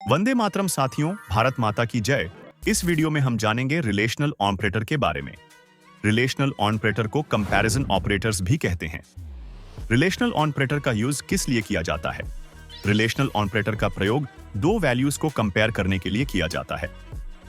वंदे मातरम साथियों, भारत माता की जय। इस वीडियो में हम जानेंगे रिलेशनल ऑपरेटर के बारे में। रिलेशनल ऑपरेटर को कंपैरिजन ऑपरेटर्स भी कहते हैं। रिलेशनल ऑपरेटर का यूज किस लिए किया जाता है? रिलेशनल ऑपरेटर का प्रयोग दो वैल्यूज को कंपेयर करने के लिए किया जाता है।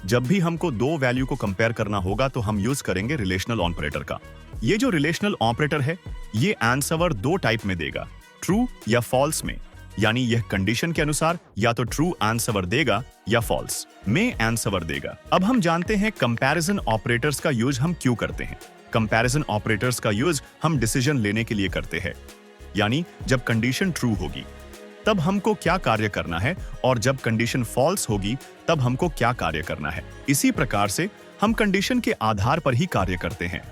जब भी हमको दो वैल्यू को कंपेयर करना होगा तो हम यूज करेंगे रिलेशनल ऑपरेटर का। ये जो रिलेशनल ऑपरेटर है, ये आंसर दो टाइप में देगा, ट्रू या फॉल्स में। यानी यह कंडीशन के अनुसार या तो ट्रू आंसर देगा या फॉल्स में आंसर देगा। अब हम जानते हैं कंपैरिजन ऑपरेटर्स का यूज हम क्यों करते हैं। कंपैरिजन ऑपरेटर्स का यूज हम डिसीजन लेने के लिए करते हैं। यानी जब कंडीशन ट्रू होगी तब हमको क्या कार्य करना है और जब कंडीशन फॉल्स होगी तब हमको क्या कार्य करना है। इसी प्रकार से हम कंडीशन के आधार पर ही कार्य करते हैं।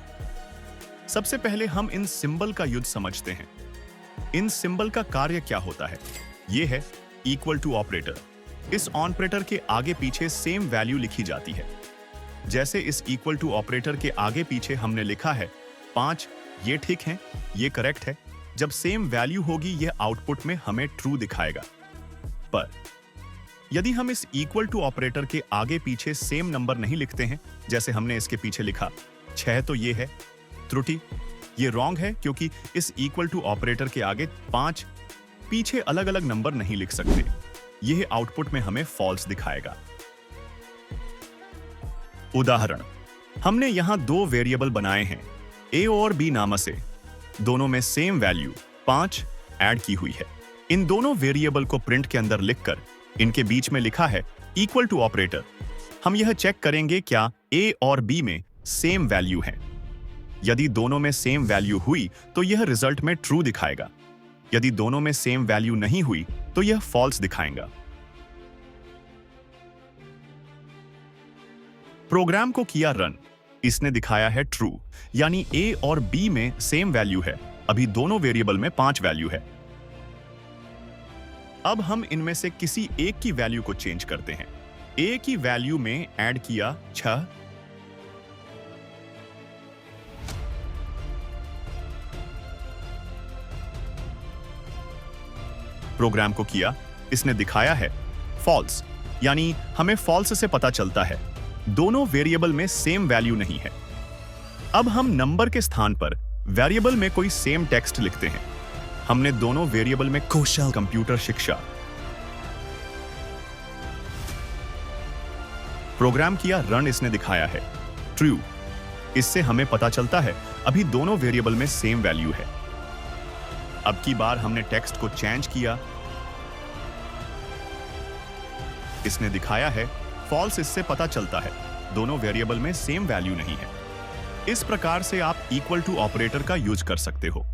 सबसे पहले हम इन सिंबल का युद्ध समझते हैं। इन सिंबल का कार्य क्या होता है? यह है इक्वल टू ऑपरेटर। इस ऑपरेटर के आगे पीछे सेम वैल्यू लिखी जाती है। जैसे इस इक्वल टू ऑपरेटर के आगे पीछे हमने लिखा है 5, ये ठीक है, ये करेक्ट है। जब सेम वैल्यू होगी यह आउटपुट में हमें ट्रू दिखाएगा। पर यदि हम इस इक्वल टू ऑपरेटर के आगे पीछे सेम नंबर नहीं लिखते हैं, जैसे हमने इसके पीछे लिखा 6, तो ये है त्रुटि। ये रॉन्ग है क्योंकि इस इक्वल टू ऑपरेटर के आगे 5 पीछे अलग अलग नंबर नहीं लिख सकते। यह आउटपुट में हमें फॉल्स दिखाएगा। उदाहरण, हमने यहां दो वेरिएबल बनाए हैं a और b नाम से। दोनों में सेम वैल्यू 5 ऐड की हुई है। इन दोनों वेरिएबल को प्रिंट के अंदर लिखकर इनके बीच में लिखा है इक्वल टू ऑपरेटर। हम यह चेक करेंगे क्या a और b में सेम वैल्यू है। यदि दोनों में सेम वैल्यू हुई तो यह रिजल्ट में ट्रू दिखाएगा। यदि दोनों में सेम वैल्यू नहीं हुई तो यह फॉल्स दिखाएगा। प्रोग्राम को किया रन, इसने दिखाया है ट्रू, यानी a और b में सेम वैल्यू है। अभी दोनों वेरिएबल में 5 वैल्यू है। अब हम इनमें से किसी एक की वैल्यू को चेंज करते हैं। a की वैल्यू में ऐड किया 6, प्रोग्राम को किया, इसने दिखाया है फॉल्स, यानी हमें फॉल्स से पता चलता है दोनों वेरिएबल में सेम वैल्यू नहीं है। अब हम नंबर के स्थान पर वेरिएबल में कोई सेम टेक्स्ट लिखते हैं। हमने दोनों वेरिएबल में कौशल कंप्यूटर शिक्षा प्रोग्राम किया, रन, इसने दिखाया है ट्रू। इससे हमें पता चलता है अभी दोनों वेरिएबल में सेम वैल्यू है। अब की बार हमने टेक्स्ट को चेंज किया, इसने दिखाया है फॉल्स। इससे पता चलता है दोनों वेरिएबल में सेम वैल्यू नहीं है। इस प्रकार से आप इक्वल टू ऑपरेटर का यूज कर सकते हो।